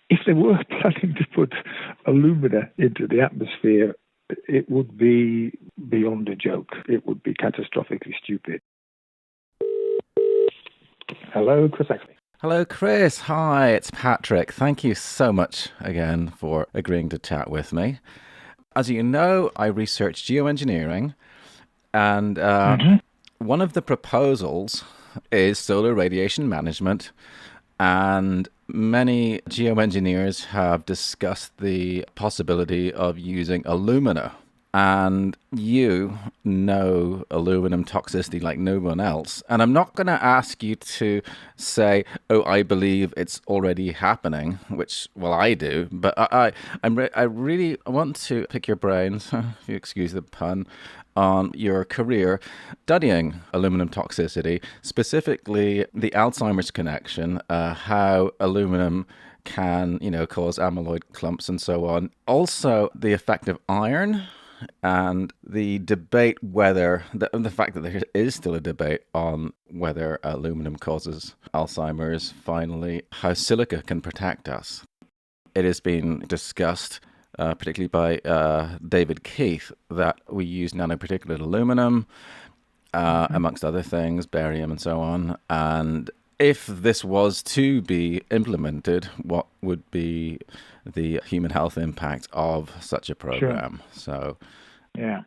if they were planning to put alumina into the atmosphere, it would be beyond a joke. It would be catastrophically stupid. Hello, Chris Exley. Hello, Chris. Hi, it's Patrick. Thank you so much again for agreeing to chat with me. As you know, I research geoengineering, and one of the proposals is solar radiation management, and many geoengineers have discussed the possibility of using alumina. And you know aluminum toxicity like no one else. And I'm not going to ask you to say, oh, I believe it's already happening, which, well, I do. But I really want to pick your brains, if you excuse the pun, on your career studying aluminum toxicity, specifically the Alzheimer's connection, how aluminum can, cause amyloid clumps and so on. Also, the effect of iron. And the debate the fact that there is still a debate on whether aluminum causes Alzheimer's, finally, how silica can protect us. It has been discussed, particularly by David Keith, that we use nanoparticulate aluminum, amongst other things, barium and so on. And if this was to be implemented, what would be the human health impact of such a program? Sure. So, yeah.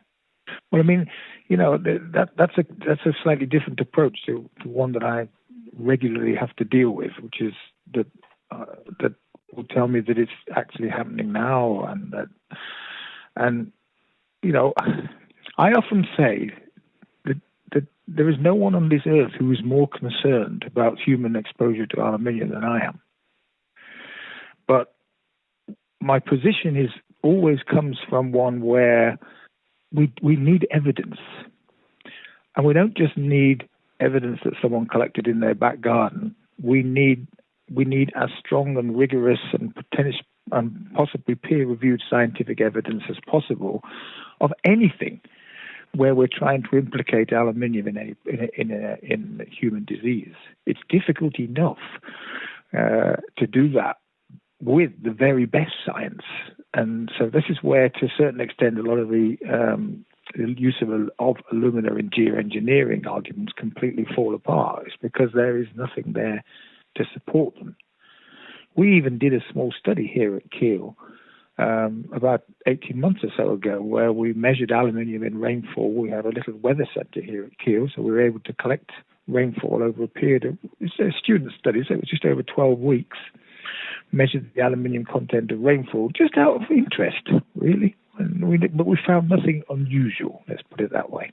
Well, I mean, that's a slightly different approach to one that I regularly have to deal with, which is that will tell me that it's actually happening now, and I often say that there is no one on this earth who is more concerned about human exposure to aluminium than I am. But my position always comes from one where we need evidence. And we don't just need evidence that someone collected in their back garden. We need as strong and rigorous and possibly peer-reviewed scientific evidence as possible of anything where we're trying to implicate aluminium in human disease. It's difficult enough to do that with the very best science. And so this is where, to a certain extent, a lot of the use of alumina in geoengineering arguments completely fall apart. It's because there is nothing there to support them. We even did a small study here at Keele about 18 months or so ago, where we measured aluminium in rainfall. We have a little weather center here at Keele, so we were able to collect rainfall over a period of, it's a student study, so it was just over 12 weeks, measured the aluminium content of rainfall just out of interest, really. But we found nothing unusual, let's put it that way,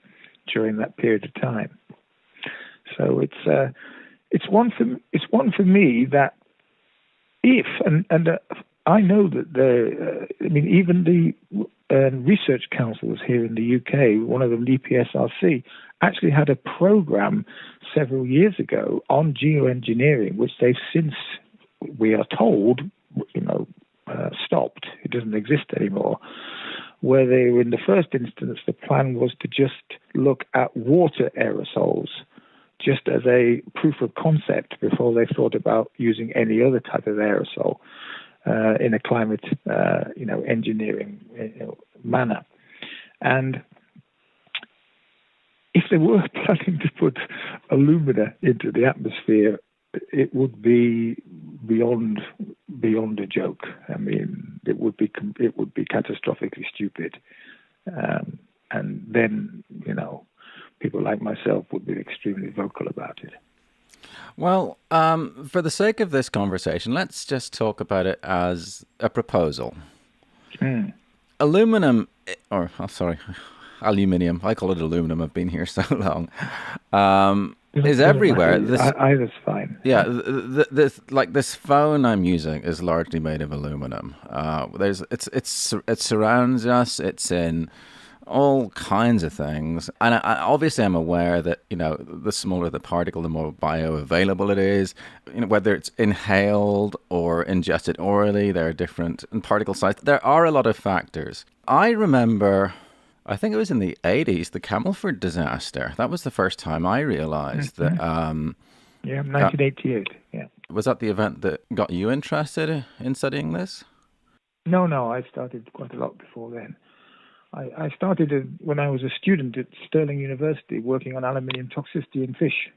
during that period of time. So it's one for me that if, and I know that even the research councils here in the UK, one of them, the EPSRC, actually had a program several years ago on geoengineering, which they've since, we are told, stopped. It doesn't exist anymore. Where they were, in the first instance, the plan was to just look at water aerosols, just as a proof of concept before they thought about using any other type of aerosol in a climate, engineering manner. And if they were planning to put alumina into the atmosphere, it would be beyond a joke. I mean, it would be catastrophically stupid, and then people like myself would be extremely vocal about it. Well, for the sake of this conversation, let's just talk about it as a proposal. Aluminium. I call it aluminum. I've been here so long. Is everywhere. Either's fine. Yeah, this phone I'm using is largely made of aluminum. It surrounds us. It's in all kinds of things, and obviously I'm aware that the smaller the particle, the more bioavailable it is. Whether it's inhaled or ingested orally, there are different particle sizes. There are a lot of factors. I remember, I think it was in the 80s, the Camelford disaster. That was the first time I realized that Yeah, 1988. Yeah. Was that the event that got you interested in studying this? No, I started quite a lot before then. I started when I was a student at Stirling University working on aluminium toxicity in fish.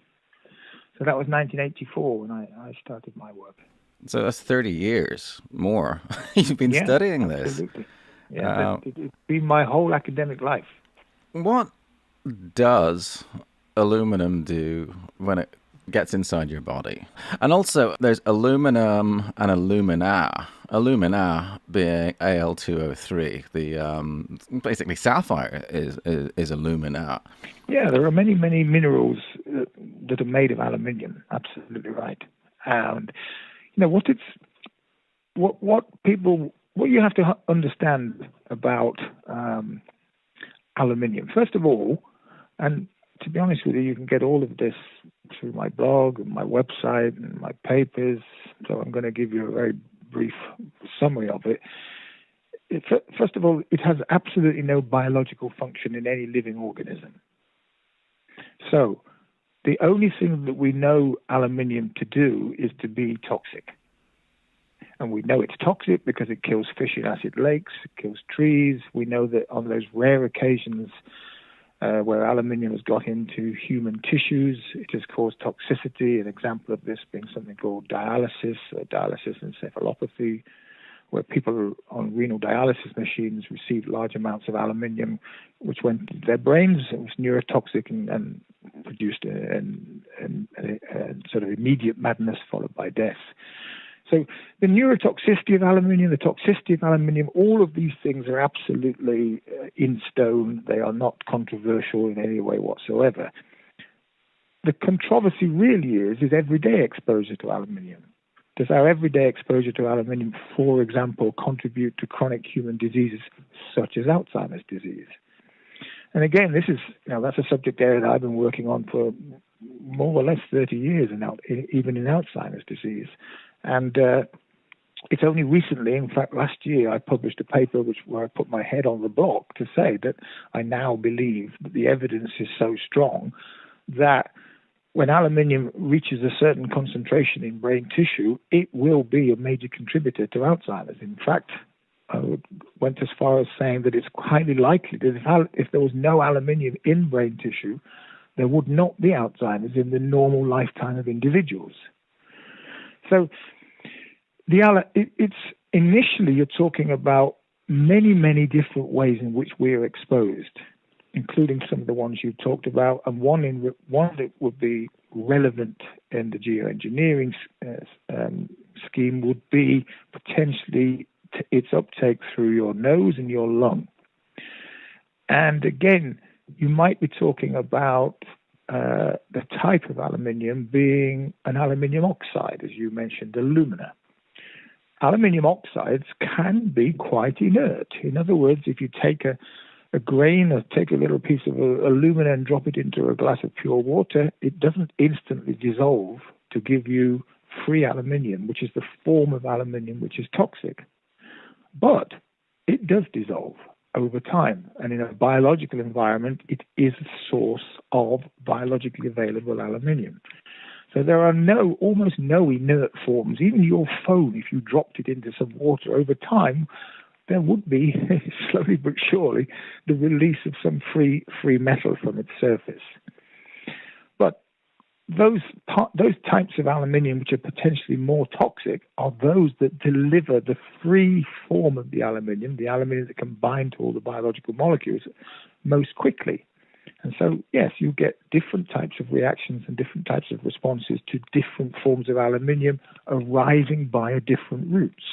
So that was 1984 when I started my work. So that's 30 years more. You've been studying this. Absolutely. Yeah, it's been my whole academic life. What does aluminum do when it gets inside your body? And also, there's aluminum and alumina. Alumina being Al2O3. The basically sapphire is alumina. Yeah, there are many minerals that are made of aluminium. Absolutely right. And what you have to understand about aluminium. First of all, and to be honest with you, you can get all of this through my blog and my website and my papers. So I'm going to give you a very brief summary of it. First of all, it has absolutely no biological function in any living organism. So the only thing that we know aluminium to do is to be toxic. And we know it's toxic because it kills fish in acid lakes, it kills trees. We know that on those rare occasions where aluminium has got into human tissues, it has caused toxicity. An example of this being something called dialysis encephalopathy, where people on renal dialysis machines received large amounts of aluminium, which went to their brains. It was neurotoxic and produced a sort of immediate madness followed by death. So the neurotoxicity of aluminium, the toxicity of aluminium, all of these things are absolutely in stone. They are not controversial in any way whatsoever. The controversy really is everyday exposure to aluminium. Does our everyday exposure to aluminium, for example, contribute to chronic human diseases such as Alzheimer's disease? And again, this is, that's a subject area that I've been working on for more or less 30 years, even in Alzheimer's disease. And it's only recently, in fact, last year, I published a paper where I put my head on the block to say that I now believe that the evidence is so strong that when aluminium reaches a certain concentration in brain tissue, it will be a major contributor to Alzheimer's. In fact, I went as far as saying that it's highly likely that if there was no aluminium in brain tissue, there would not be Alzheimer's in the normal lifetime of individuals. So it's initially you're talking about many different ways in which we are exposed, including some of the ones you talked about, and one that would be relevant in the geoengineering scheme would be potentially its uptake through your nose and your lung. And again, you might be talking about the type of aluminium being an aluminium oxide, as you mentioned, alumina. Aluminium oxides can be quite inert. In other words, if you take a grain or take a little piece of alumina and drop it into a glass of pure water, it doesn't instantly dissolve to give you free aluminium, which is the form of aluminium which is toxic. But it does dissolve over time, and in a biological environment, it is a source of biologically available aluminium. So there are almost no inert forms. Even your phone, if you dropped it into some water over time, there would be, slowly but surely, the release of some free metal from its surface. But those types of aluminium which are potentially more toxic are those that deliver the free form of the aluminium that can bind to all the biological molecules most quickly. And so, yes, you get different types of reactions and different types of responses to different forms of aluminium arising via different routes.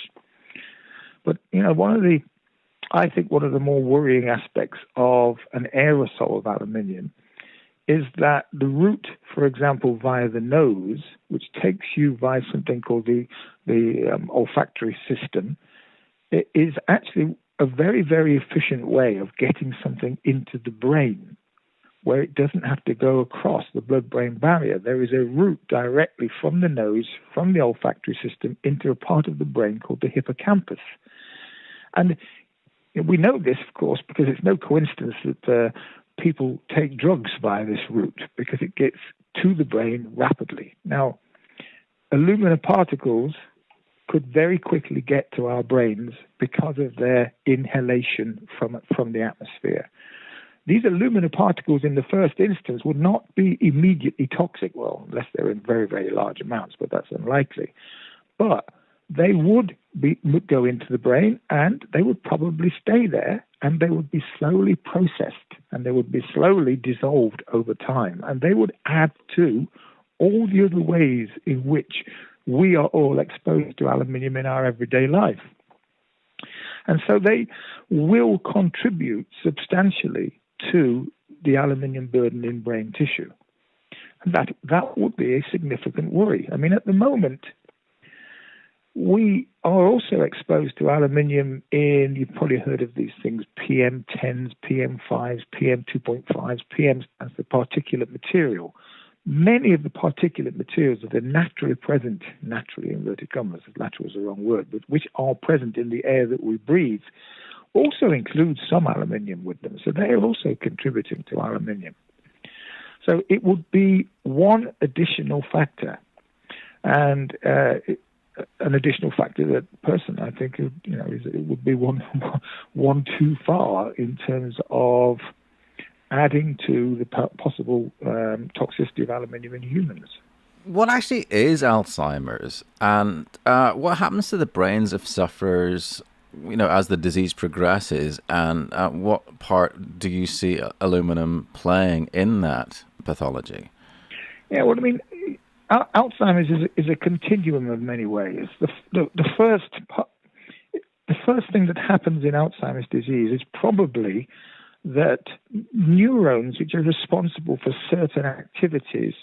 But, one of the more worrying aspects of an aerosol of aluminium is that the route, for example, via the nose, which takes you via something called the olfactory system, it is actually a very, very efficient way of getting something into the brain, where it doesn't have to go across the blood-brain barrier. There is a route directly from the nose, from the olfactory system, into a part of the brain called the hippocampus. And we know this, of course, because it's no coincidence that people take drugs via this route, because it gets to the brain rapidly. Now, alumina particles could very quickly get to our brains because of their inhalation from the atmosphere. These alumina particles in the first instance would not be immediately toxic, well, unless they're in very, very large amounts, but that's unlikely. But they would go into the brain, and they would probably stay there, and they would be slowly processed, and they would be slowly dissolved over time, and they would add to all the other ways in which we are all exposed to aluminium in our everyday life. And so they will contribute substantially to the aluminium burden in brain tissue. And that would be a significant worry. I mean, at the moment, we are also exposed to aluminium in, you've probably heard of these things, PM10s, PM5s, PM2.5s, PM stands for particulate material. Many of the particulate materials that are naturally present, naturally inverted commas, natural is the wrong word, but which are present in the air that we breathe, also include some aluminium with them. So they are also contributing to aluminium. So it would be one additional factor, and an additional factor that personally I think it would be one too far in terms of adding to the possible toxicity of aluminium in humans. What actually is Alzheimer's, and what happens to the brains of sufferers, as the disease progresses, and what part do you see aluminum playing in that pathology? Yeah, well, I mean, Alzheimer's is a continuum of many ways. The first thing that happens in Alzheimer's disease is probably that neurons, which are responsible for certain activities,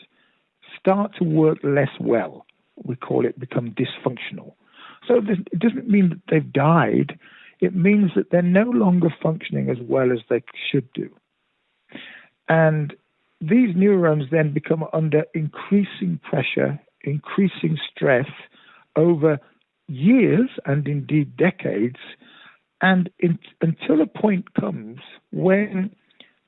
start to work less well. We call it become dysfunctional. So it doesn't mean that they've died. It means that they're no longer functioning as well as they should do. And these neurons then become under increasing pressure, increasing stress over years and indeed decades, and until a point comes when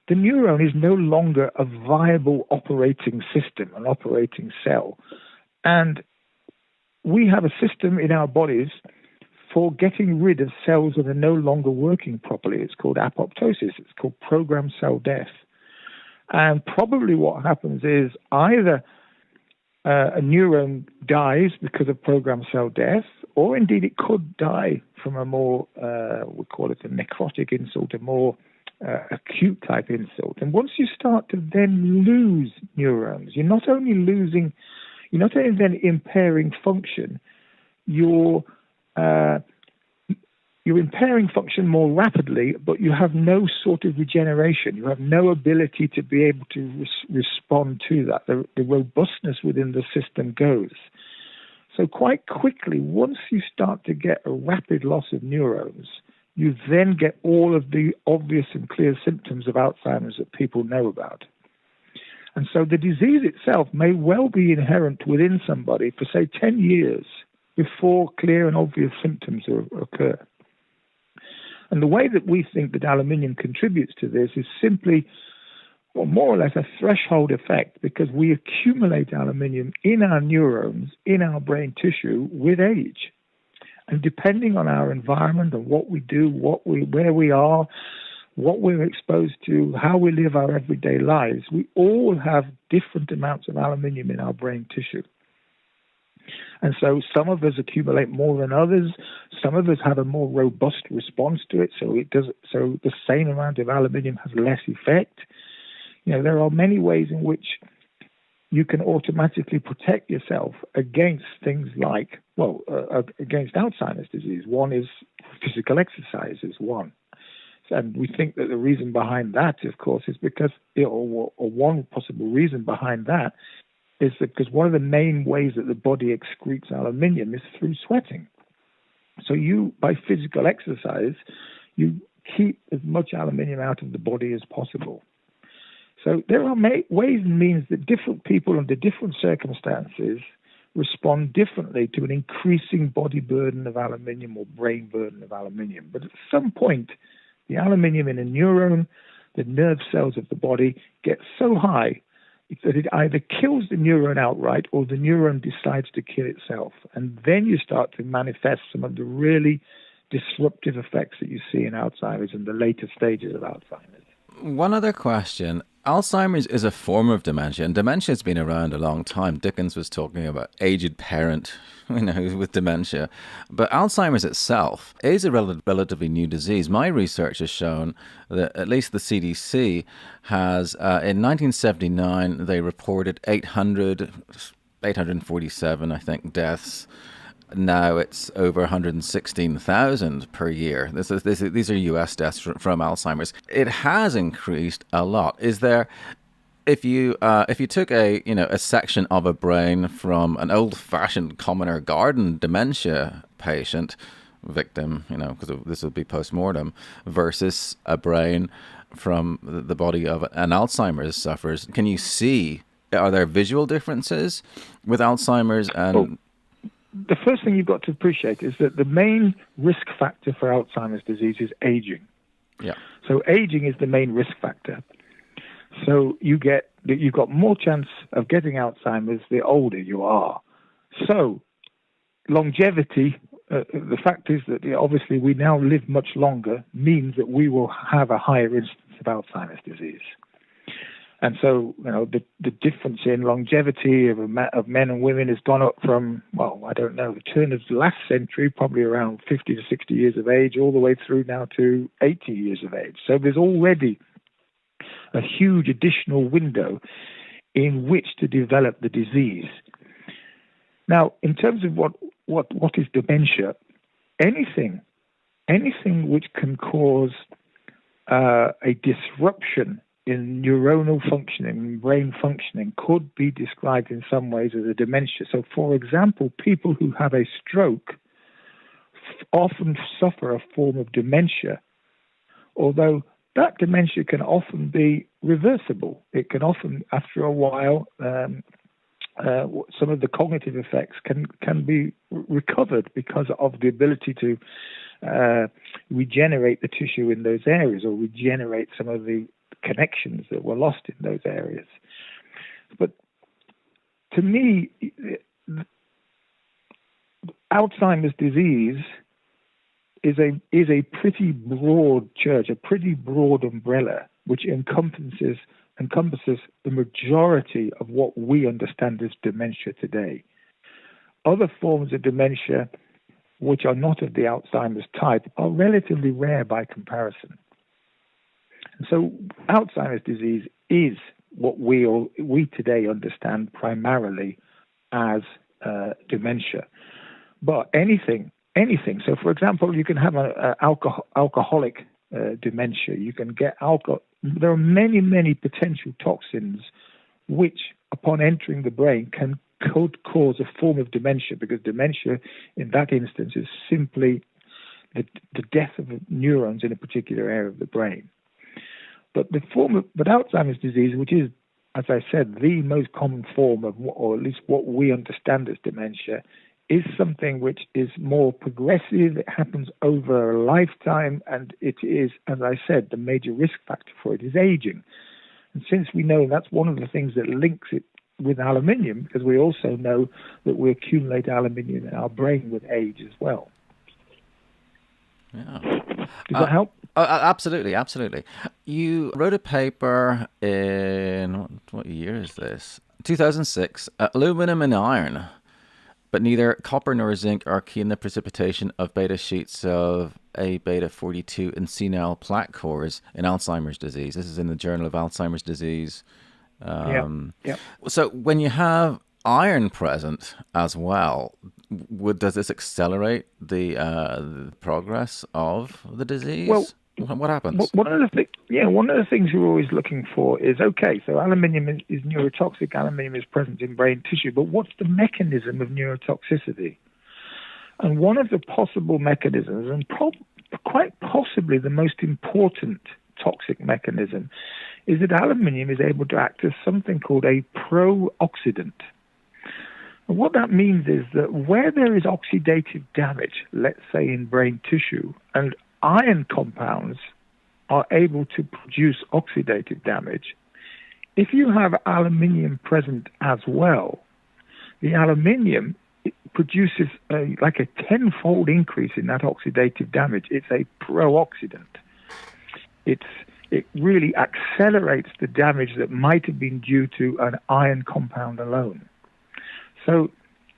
the neuron is no longer a viable operating system, an operating cell. And we have a system in our bodies for getting rid of cells that are no longer working properly. It's called apoptosis. It's called programmed cell death. And probably what happens is either a neuron dies because of programmed cell death, or indeed it could die from a more, we call it a necrotic insult, a more acute type insult. And once you start to then lose neurons, you're not only then impairing function, you're impairing function more rapidly, but you have no sort of regeneration. You have no ability to be able to respond to that. The robustness within the system goes. So quite quickly, once you start to get a rapid loss of neurons, you then get all of the obvious and clear symptoms of Alzheimer's that people know about. And so the disease itself may well be inherent within somebody for, say, 10 years before clear and obvious symptoms occur. And the way that we think that aluminium contributes to this is simply, well, more or less a threshold effect, because we accumulate aluminium in our neurons, in our brain tissue with age. And depending on our environment and what we do, where we are, what we're exposed to, how we live our everyday lives, we all have different amounts of aluminium in our brain tissue. And so some of us accumulate more than others. Some of us have a more robust response to it, so the same amount of aluminium has less effect. There are many ways in which you can automatically protect yourself against things like, against Alzheimer's disease. One is physical exercise is one. And we think that the reason behind that, of course, is because, or one possible reason behind that is because one of the main ways that the body excretes aluminium is through sweating. So by physical exercise, you keep as much aluminium out of the body as possible. So there are ways and means that different people under different circumstances respond differently to an increasing body burden of aluminium or brain burden of aluminium. But at some point, the aluminium in a neuron, the nerve cells of the body, get so high It's that it either kills the neuron outright or the neuron decides to kill itself. And then you start to manifest some of the really disruptive effects that you see in Alzheimer's and the later stages of Alzheimer's. One other question. Alzheimer's is a form of dementia, and dementia has been around a long time. Dickens was talking about aged parent, with dementia. But Alzheimer's itself is a relatively new disease. My research has shown that at least the CDC has, in 1979, they reported 847, I think, deaths. Now it's over 116,000 per year. These are US deaths from Alzheimer's. It has increased a lot. Is there, if you took a section of a brain from an old-fashioned commoner garden dementia patient victim, because this would be post-mortem, versus a brain from the body of an Alzheimer's sufferer, can you see, are there visual differences with Alzheimer's and... The first thing you've got to appreciate is that the main risk factor for Alzheimer's disease is aging. Yeah. So aging is the main risk factor. So you've got more chance of getting Alzheimer's the older you are. So longevity, the fact is that obviously we now live much longer, means that we will have a higher instance of Alzheimer's disease. And so, the difference in longevity of men and women has gone up from, the turn of the last century, probably around 50 to 60 years of age, all the way through now to 80 years of age. So there's already a huge additional window in which to develop the disease. Now, in terms of what is dementia, anything which can cause a disruption in neuronal functioning, brain functioning, could be described in some ways as a dementia. So, for example, people who have a stroke often suffer a form of dementia, although that dementia can often be reversible. It can often, after a while, some of the cognitive effects can be recovered because of the ability to regenerate the tissue in those areas, or regenerate some of the connections that were lost in those areas. But to me, Alzheimer's disease is a pretty broad church, a pretty broad umbrella, which encompasses the majority of what we understand as dementia today. Other forms of dementia, which are not of the Alzheimer's type, are relatively rare by comparison. And so Alzheimer's disease is what we today understand primarily as dementia. But anything. So, for example, you can have an alcoholic dementia. You can get alcohol. There are many, many potential toxins which, upon entering the brain, could cause a form of dementia, because dementia in that instance is simply the death of neurons in a particular area of the brain. But Alzheimer's disease, which is, as I said, the most common form of, or at least what we understand as dementia, is something which is more progressive. It happens over a lifetime, and it is, as I said, the major risk factor for it is aging. And since we know that's one of the things that links it with aluminium, because we also know that we accumulate aluminium in our brain with age as well. Yeah. Does that help? Absolutely. You wrote a paper in, what year is this? 2006, aluminum and iron, but neither copper nor zinc are key in the precipitation of beta sheets of A beta 42 in senile plaque cores in Alzheimer's disease. This is in the Journal of Alzheimer's Disease. Yeah. So when you have iron present as well, does this accelerate the progress of the disease? Well, what happens? One of the things you're always looking for is, so aluminium is neurotoxic. Aluminium is present in brain tissue, but what's the mechanism of neurotoxicity? And one of the possible mechanisms, and quite possibly the most important toxic mechanism, is that aluminium is able to act as something called a pro-oxidant. And what that means is that where there is oxidative damage, let's say in brain tissue, and iron compounds are able to produce oxidative damage, if you have aluminium present as well, the aluminium produces like a tenfold increase in that oxidative damage. It's a pro-oxidant. It really accelerates the damage that might have been due to an iron compound alone. So,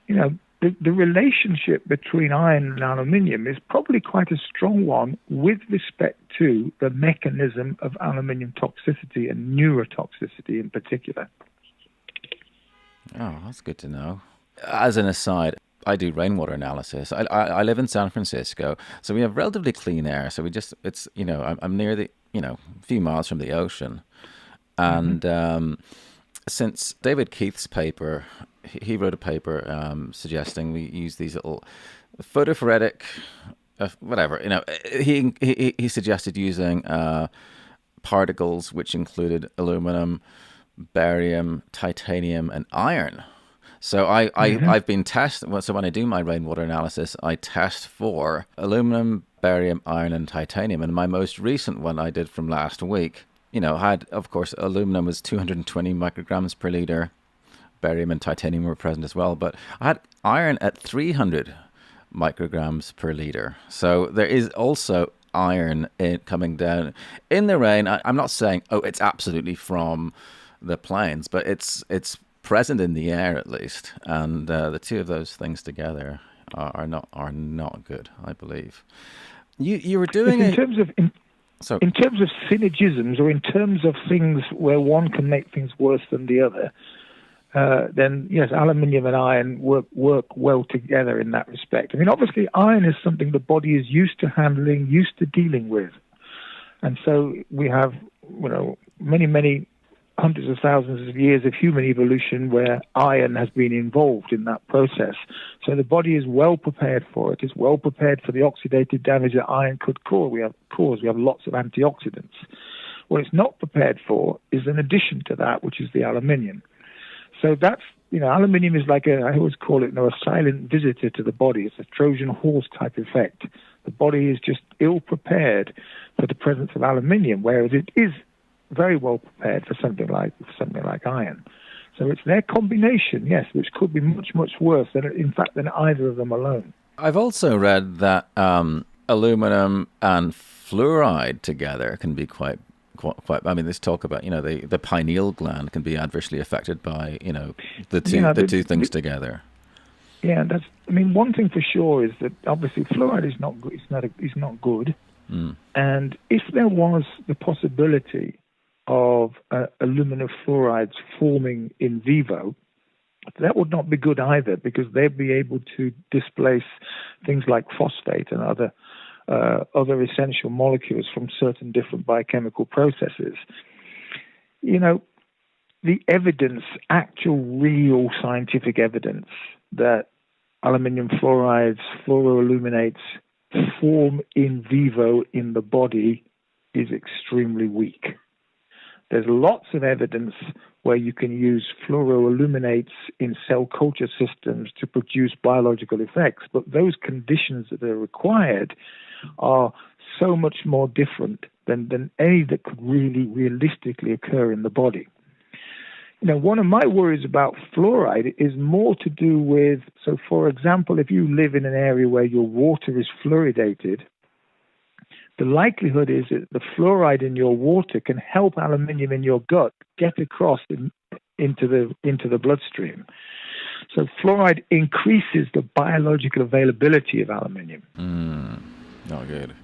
the relationship between iron and aluminium is probably quite a strong one with respect to the mechanism of aluminium toxicity and neurotoxicity in particular. Oh, that's good to know. As an aside, I do rainwater analysis. I live in San Francisco, so we have relatively clean air. So I'm near the, a few miles from the ocean. And since David Keith's paper, he wrote a paper suggesting we use these little photophoretic, whatever, he suggested using particles which included aluminum, barium, titanium, and iron. So I've been testing. So when I do my rainwater analysis, I test for aluminum, barium, iron, and titanium. And my most recent one I did from last week, had, of course, aluminum was 220 micrograms per liter. Barium and titanium were present as well. But I had iron at 300 micrograms per liter. So there is also iron coming down in the rain. I'm not saying, it's absolutely from the plains, but it's present in the air at least, and the two of those things together are not good, I believe. You were doing in terms of synergisms, or in terms of things where one can make things worse than the other, then yes, aluminium and iron work well together in that respect. I mean, obviously, iron is something the body is used to handling, used to dealing with, and so we have many hundreds of thousands of years of human evolution where iron has been involved in that process. So the body is well prepared for it. It's well prepared for the oxidative damage that iron could cause. We have lots of antioxidants. What it's not prepared for is an addition to that, which is the aluminium. So that's, aluminium is like I always call it, a silent visitor to the body. It's a Trojan horse type effect. The body is just ill prepared for the presence of aluminium, whereas it is very well prepared for something like iron. So it's their combination, yes, which could be much, much worse than either of them alone. I've also read that aluminum and fluoride together can be quite. I mean, there's talk about the pineal gland can be adversely affected by the two things together. Yeah, one thing for sure is that obviously fluoride is not good. It's not good. And if there was the possibility of aluminum fluorides forming in vivo, that would not be good either, because they'd be able to displace things like phosphate and other essential molecules from certain different biochemical processes. The evidence, actual real scientific evidence that aluminum fluorides, fluoroaluminates form in vivo in the body is extremely weak. There's lots of evidence where you can use fluoroaluminates in cell culture systems to produce biological effects, but those conditions that are required are so much more different than any that could really realistically occur in the body. One of my worries about fluoride is more to do with, so for example, if you live in an area where your water is fluoridated, the likelihood is that the fluoride in your water can help aluminium in your gut get across into the bloodstream. So fluoride increases the biological availability of aluminium. Not good.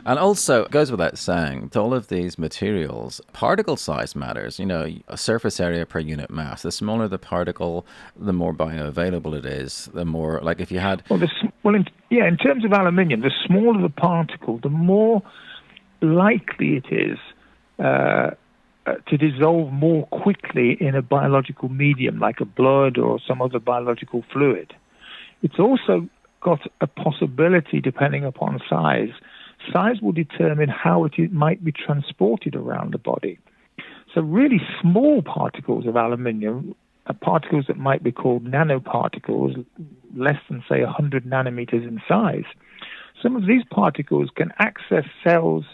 And also, it goes without saying, with all of these materials, particle size matters. A surface area per unit mass. The smaller the particle, the more bioavailable it is. The more, like if you had... in terms of aluminium, the smaller the particle, the more likely it is to dissolve more quickly in a biological medium, like a blood or some other biological fluid. It's also got a possibility, depending upon size. Size will determine how it might be transported around the body. So really small particles of aluminium are particles that might be called nanoparticles, less than, say, 100 nanometers in size. Some of these particles can access cells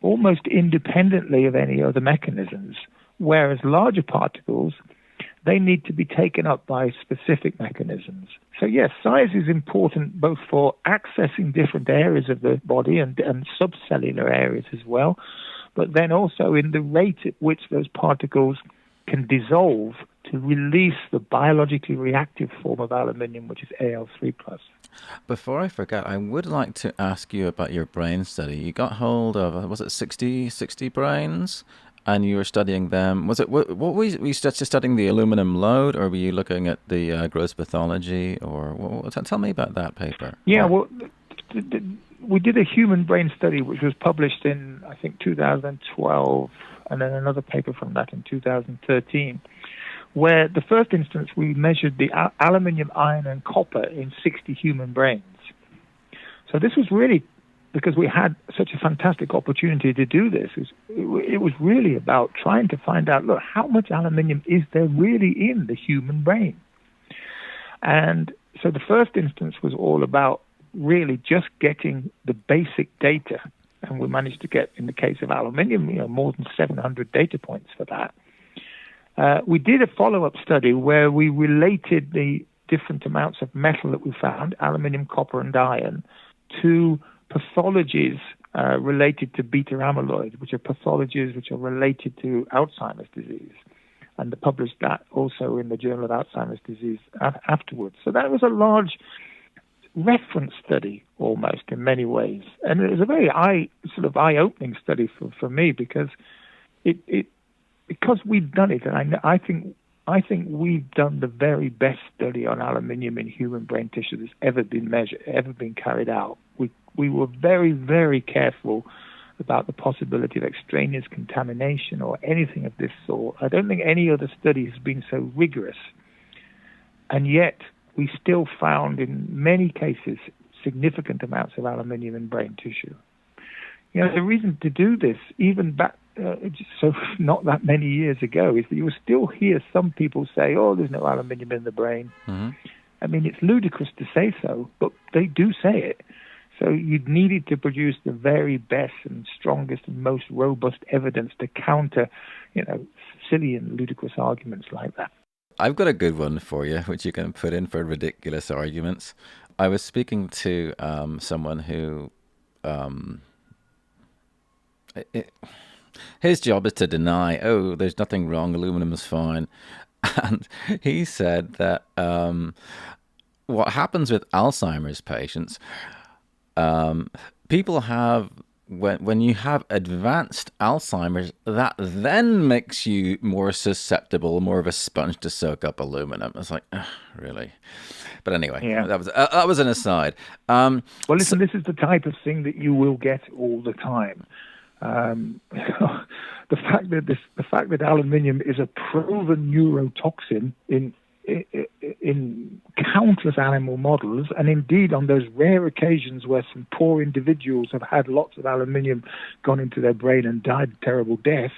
almost independently of any other mechanisms, whereas larger particles, they need to be taken up by specific mechanisms. So yes, size is important both for accessing different areas of the body and subcellular areas as well, but then also in the rate at which those particles can dissolve to release the biologically reactive form of aluminium, which is Al3+. Before I forget, I would like to ask you about your brain study. You got hold of, was it 60 brains? And you were studying them. Was it what were you studying the aluminum load, or were you looking at the gross pathology? Or tell me about that paper. Yeah, well, we did a human brain study which was published in I think 2012, and then another paper from that in 2013, where the first instance we measured the aluminium, iron, and copper in 60 human brains. So this was really, because we had such a fantastic opportunity to do this, it was really about trying to find out, look, how much aluminium is there really in the human brain? And so the first instance was all about really just getting the basic data. And we managed to get, in the case of aluminium, more than 700 data points for that. We did a follow-up study where we related the different amounts of metal that we found, aluminium, copper, and iron, to pathologies related to beta amyloid, which are pathologies which are related to Alzheimer's disease. And they published that also in the Journal of Alzheimer's Disease afterwards. So that was a large reference study almost in many ways. And it was a very eye-opening study for me, because because we've done it, and I think we've done the very best study on aluminium in human brain tissue that's ever been carried out. We were very, very careful about the possibility of extraneous contamination or anything of this sort. I don't think any other study has been so rigorous. And yet, we still found in many cases significant amounts of aluminium in brain tissue. The reason to do this, even back so not that many years ago, is that you will still hear some people say, oh, there's no aluminium in the brain. Mm-hmm. I mean, it's ludicrous to say so, but they do say it. So you needed to produce the very best and strongest and most robust evidence to counter, silly and ludicrous arguments like that. I've got a good one for you, which you can put in for ridiculous arguments. I was speaking to someone who... his job is to deny, there's nothing wrong, aluminum is fine. And he said that what happens with Alzheimer's patients, people have, when you have advanced Alzheimer's, that then makes you more susceptible, more of a sponge to soak up aluminum. It's like, really? But anyway, yeah. that was an aside. Well, listen, this is the type of thing that you will get all the time. The fact that aluminium is a proven neurotoxin in countless animal models, and indeed on those rare occasions where some poor individuals have had lots of aluminium gone into their brain and died a terrible death,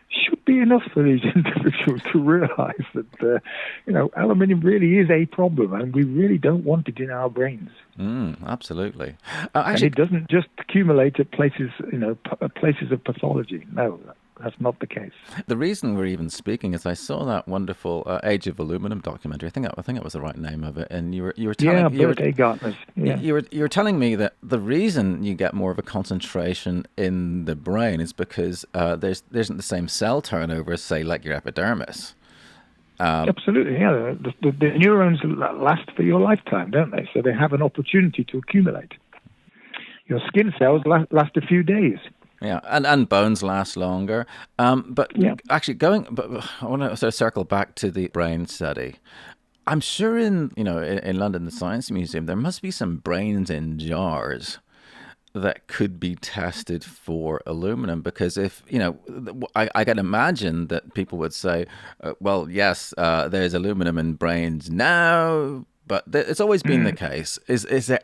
should be enough for these individuals to realize that aluminium really is a problem, and we really don't want it in our brains. Absolutely. And it doesn't just accumulate at places, places of pathology. No, that's not the case. The reason we're even speaking is I saw that wonderful Age of Aluminum documentary. I think that was the right name of it. And you were telling you were telling me that the reason you get more of a concentration in the brain is because there isn't the same cell turnover as, say, like your epidermis. Absolutely, yeah. The neurons last for your lifetime, don't they? So they have an opportunity to accumulate. Your skin cells last a few days. Yeah, and bones last longer. But actually, I want to sort of circle back to the brain study. I'm sure in London, the Science Museum, there must be some brains in jars that could be tested for aluminum, because if, I can imagine that people would say, well, yes, there's aluminum in brains now, but it's always been the case. Is there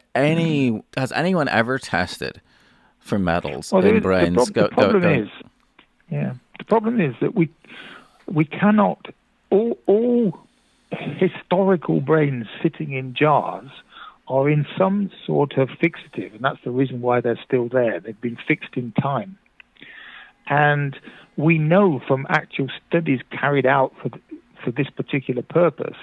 has anyone ever tested for metals in brains? The problem is that we cannot, all historical brains sitting in jars are in some sort of fixative, and that's the reason why they're still there. They've been fixed in time. And we know from actual studies carried out for this particular purpose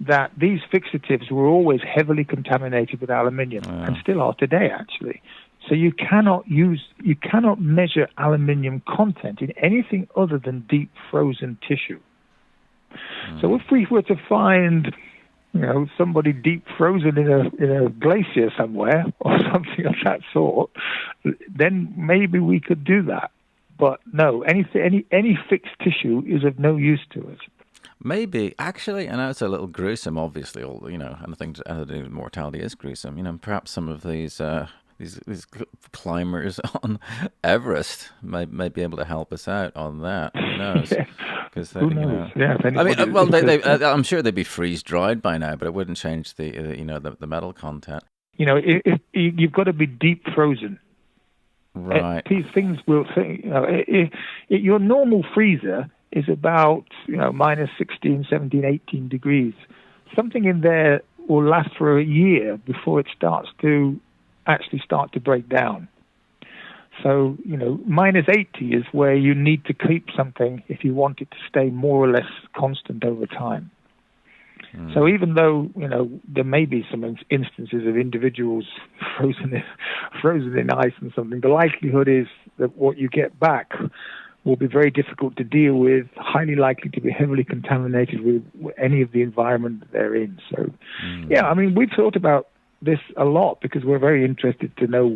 that these fixatives were always heavily contaminated with aluminium, and still are today, actually. So you cannot measure aluminium content in anything other than deep frozen tissue. So if we were to find, somebody deep frozen in a glacier somewhere or something of that sort, then maybe we could do that. But no, any fixed tissue is of no use to us. Maybe, actually, I know it's a little gruesome, obviously, anything to do with mortality is gruesome. Perhaps some of these climbers on Everest may be able to help us out on that. Who knows? Who knows? I'm sure they'd be freeze-dried by now, but it wouldn't change the metal content. If you've got to be deep frozen. Right. These things will think, your normal freezer is about, minus 16, 17, 18 degrees. Something in there will last for a year before it starts to break down. So, minus 80 is where you need to keep something if you want it to stay more or less constant over time. So even though, there may be some instances of individuals frozen in ice and something, the likelihood is that what you get back will be very difficult to deal with, highly likely to be heavily contaminated with any of the environment that they're in. So, we've thought about this a lot because we're very interested to know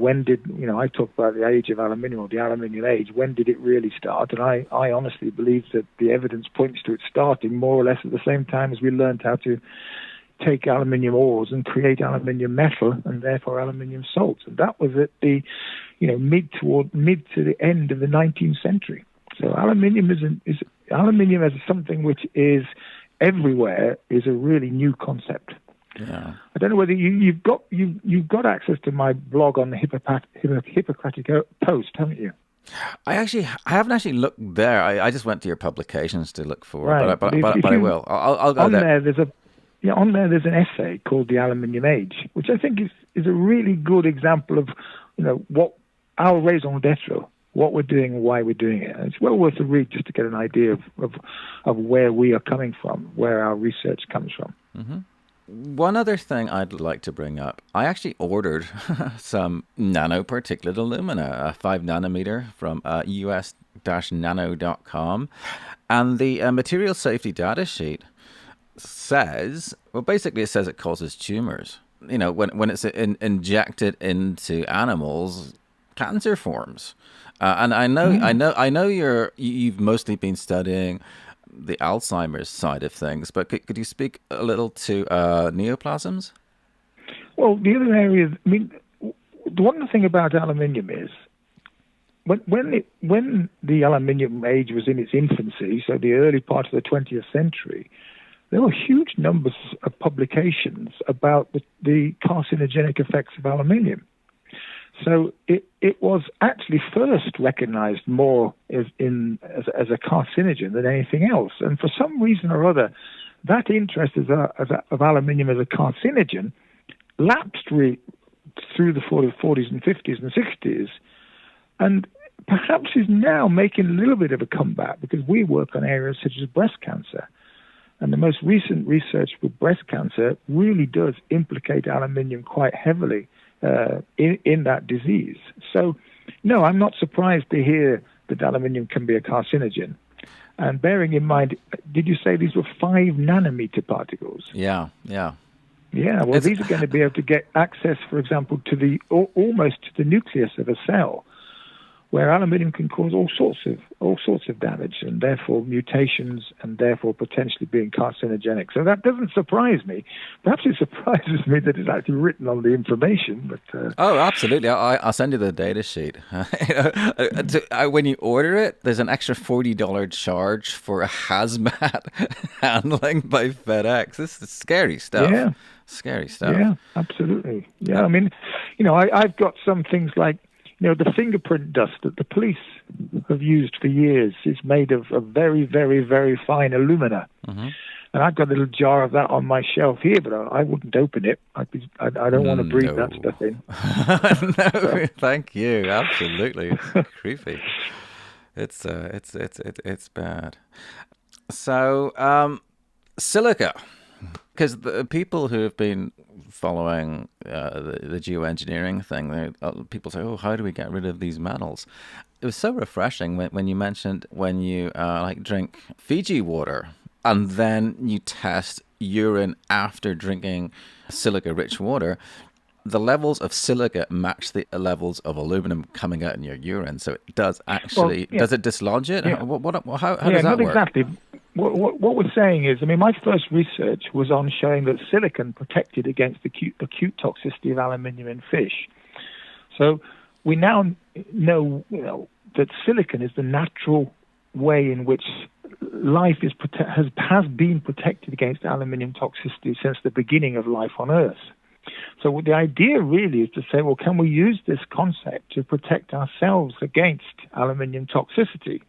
I talk about the age of aluminium, or the aluminium age, when did it really start? And I honestly believe that the evidence points to it starting more or less at the same time as we learned how to take aluminium ores and create aluminium metal and therefore aluminium salts. And that was at the, mid to the end of the 19th century. So aluminium is as something which is everywhere is a really new concept. Yeah. I don't know whether you've got access to my blog on the Hippocratic Post, haven't you? I haven't actually looked there. I just went to your publications to look for, right. but I will. I'll go on there. On there there's an essay called The Aluminium Age, which I think is a really good example of what our raison d'etre, what we're doing and why we're doing it. And it's well worth a read just to get an idea of where we are coming from, where our research comes from. Mm-hmm. One other thing I'd like to bring up, I actually ordered some nanoparticulate alumina, a 5 nanometer from us-nano.com, and the material safety data sheet says, basically it says it causes tumors. When it's injected into animals, cancer forms. And I know you've mostly been studying the Alzheimer's side of things, but could you speak a little to neoplasms? Well, the other area, the one thing about aluminium is when the aluminium age was in its infancy, so the early part of the 20th century, there were huge numbers of publications about the carcinogenic effects of aluminium. So it was actually first recognized more as a carcinogen than anything else. And for some reason or other, that interest of aluminium as a carcinogen lapsed through the 40s and 50s and 60s, and perhaps is now making a little bit of a comeback because we work on areas such as breast cancer. And the most recent research with breast cancer really does implicate aluminium quite heavily in that disease. So, no, I'm not surprised to hear that aluminium can be a carcinogen. And bearing in mind, did you say these were 5 nanometer particles? Yeah. Yeah, well, these are going to be able to get access, for example, to almost to the nucleus of a cell, where aluminium can cause all sorts of damage, and therefore mutations, and therefore potentially being carcinogenic. So that doesn't surprise me. Perhaps it surprises me that it's actually written on the information. But oh, absolutely! I'll send you the data sheet. When you order it, there's an extra $40 charge for a hazmat handling by FedEx. This is scary stuff. Yeah, scary stuff. Yeah, absolutely. Yeah, I've got some things like, the fingerprint dust that the police have used for years is made of a very, very, very fine alumina. Mm-hmm. And I've got a little jar of that on my shelf here, but I wouldn't open it. I don't want to breathe that stuff in. No, thank you. Absolutely. It's creepy. It's bad. So silica, because the people who have been following the geoengineering thing, people say, "Oh, how do we get rid of these metals?" It was so refreshing when you mentioned when you like drink Fiji water and then you test urine after drinking silica-rich water. The levels of silica match the levels of aluminum coming out in your urine. So it does actually, does it dislodge it? Yeah. How does that not work? Exactly. What we're saying is, I mean, my first research was on showing that silicon protected against acute toxicity of aluminium in fish. So we now know, that silicon is the natural way in which life has been protected against aluminium toxicity since the beginning of life on Earth. So the idea really is to say, well, can we use this concept to protect ourselves against aluminium toxicity?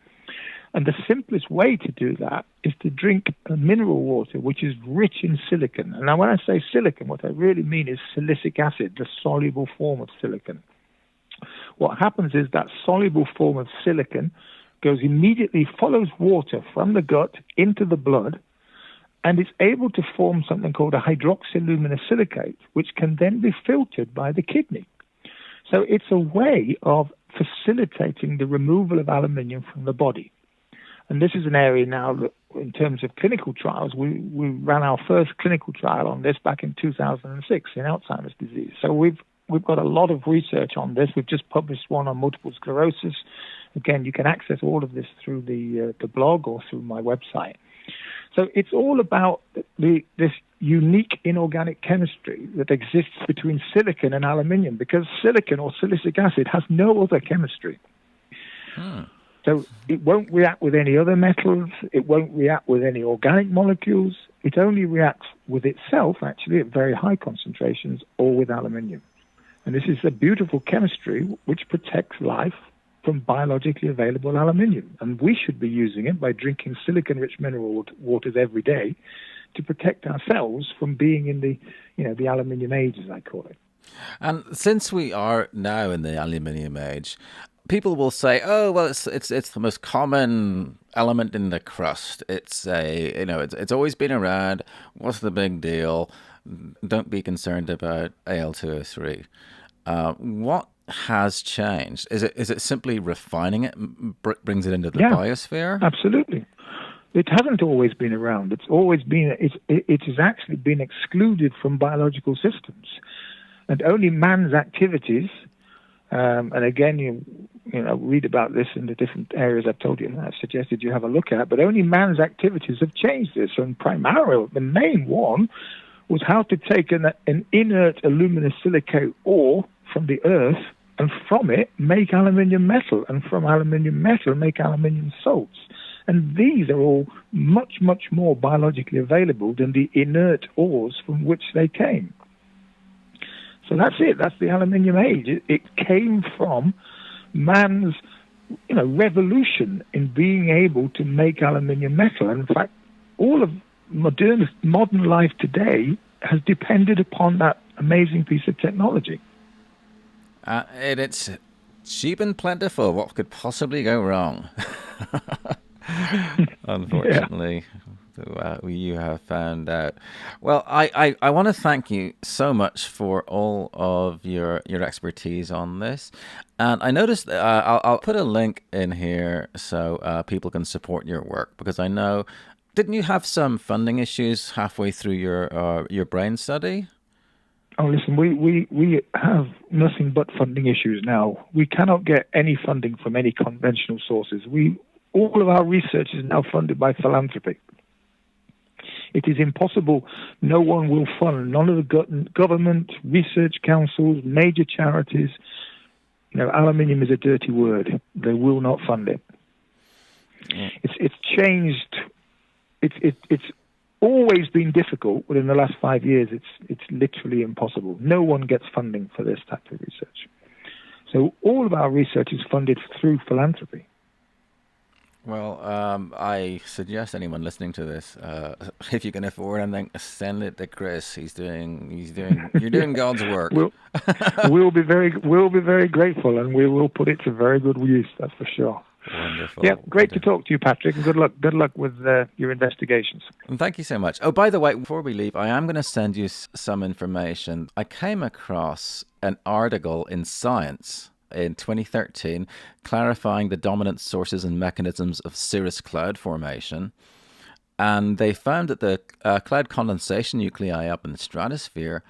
And the simplest way to do that is to drink mineral water, which is rich in silicon. And now when I say silicon, what I really mean is silicic acid, the soluble form of silicon. What happens is that soluble form of silicon follows water from the gut into the blood, and it's able to form something called a hydroxyluminosilicate, which can then be filtered by the kidney. So it's a way of facilitating the removal of aluminium from the body. And this is an area now that, in terms of clinical trials, we ran our first clinical trial on this back in 2006 in Alzheimer's disease. So we've got a lot of research on this. We've just published one on multiple sclerosis. Again, you can access all of this through the blog or through my website. So it's all about this unique inorganic chemistry that exists between silicon and aluminium, because silicon or silicic acid has no other chemistry. So it won't react with any other metals. It won't react with any organic molecules. It only reacts with itself, actually, at very high concentrations, or with aluminium. And this is a beautiful chemistry which protects life from biologically available aluminium. And we should be using it by drinking silicon-rich mineral waters every day to protect ourselves from being in the aluminium age, as I call it. And since we are now in the aluminium age, people will say, "Oh, well, it's the most common element in the crust. It's it's always been around. What's the big deal? Don't be concerned about Al2O3." What has changed? Is it simply refining it, brings it into the biosphere? Absolutely. It hasn't always been around. It's always been. It has actually been excluded from biological systems, and only man's activities. And again, you read about this in the different areas I've told you, and I've suggested you have a look at. But only man's activities have changed this, and primarily the main one was how to take an inert aluminosilicate ore from the earth, and from it make aluminium metal, and from aluminium metal make aluminium salts. And these are all much, much more biologically available than the inert ores from which they came. So that's it. That's the aluminium age. It came from man's, revolution in being able to make aluminium metal. And in fact, all of modern life today has depended upon that amazing piece of technology. And it's cheap and plentiful. What could possibly go wrong? Unfortunately. You have found out. Well, I want to thank you so much for all of your expertise on this. And I noticed I'll put a link in here so people can support your work, because I know, didn't you have some funding issues halfway through your brain study? Oh, listen, we have nothing but funding issues now. We cannot get any funding from any conventional sources. All of our research is now funded by philanthropy. It is impossible. No one will fund. None of the government, research councils, major charities. Aluminium is a dirty word. They will not fund it. Yeah. It's changed. It's always been difficult, but in the last 5 years, it's literally impossible. No one gets funding for this type of research. So all of our research is funded through philanthropy. Well, I suggest anyone listening to this, if you can afford anything, send it to Chris. You're doing God's work. We'll be very grateful, and we will put it to very good use. That's for sure. Wonderful. Yeah, great to talk to you, Patrick, and good luck with your investigations. And thank you so much. Oh, by the way, before we leave, I am going to send you some information. I came across an article in Science in 2013 clarifying the dominant sources and mechanisms of cirrus cloud formation. And they found that the cloud condensation nuclei up in the stratosphere,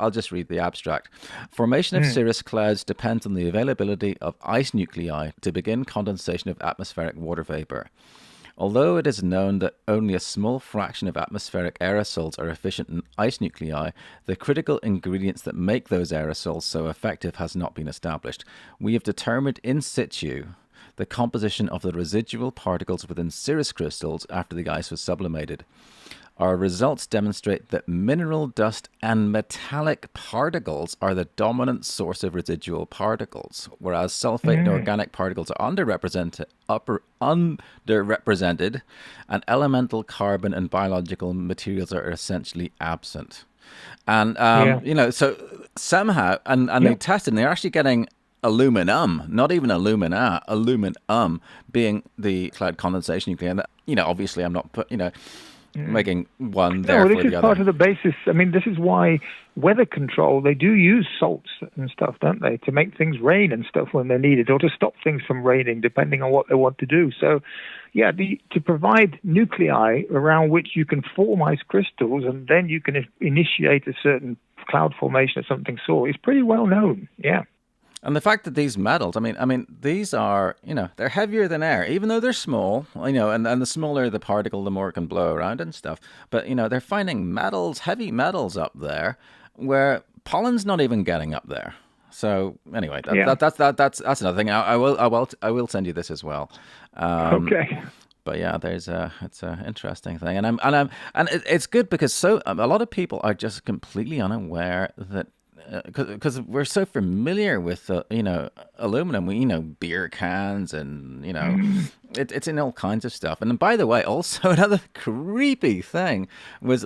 I'll just read the abstract. Formation of cirrus clouds depends on the availability of ice nuclei to begin condensation of atmospheric water vapor. Although it is known that only a small fraction of atmospheric aerosols are efficient in ice nuclei, the critical ingredients that make those aerosols so effective has not been established. We have determined in situ the composition of the residual particles within cirrus crystals after the ice was sublimated. Our results demonstrate that mineral dust and metallic particles are the dominant source of residual particles, whereas sulfate and organic particles are underrepresented, and elemental carbon and biological materials are essentially absent. And, so somehow, and they tested, and they're actually getting aluminum, not even alumina, aluminum being the cloud condensation nuclei. And, obviously I'm not, making one there for the other. No, this is part of the basis. I mean, this is why weather control, they do use salts and stuff, don't they, to make things rain and stuff when they're needed, or to stop things from raining, depending on what they want to do. So, to provide nuclei around which you can form ice crystals and then you can initiate a certain cloud formation of something sort is pretty well known, And the fact that these metals, I mean, these are, they're heavier than air, even though they're small, and the smaller the particle, the more it can blow around and stuff. But, they're finding metals, heavy metals up there where pollen's not even getting up there. So anyway, that's another thing. I will send you this as well. Okay. But yeah, it's an interesting thing, and it's good because a lot of people are just completely unaware that. Because we're so familiar with aluminum, beer cans and it's in all kinds of stuff. And by the way, also another creepy thing was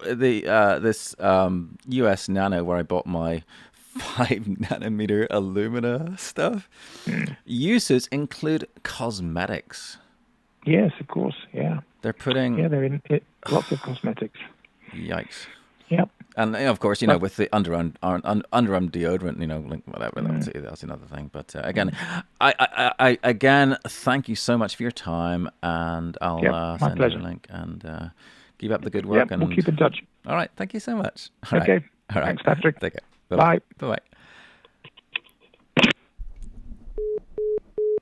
this US Nano where I bought my 5 nanometer alumina stuff. Uses include cosmetics. Yes, of course. Yeah. They're putting. Yeah, they're in lots of cosmetics. Yikes. Yep. And of course, with the underarm deodorant, whatever. That's another thing. But again, I again thank you so much for your time, and I'll send you a link and keep up the good work. We'll keep in touch. All right, thank you so much. All right. All right. Thanks, Patrick. Take care. Bye. Bye.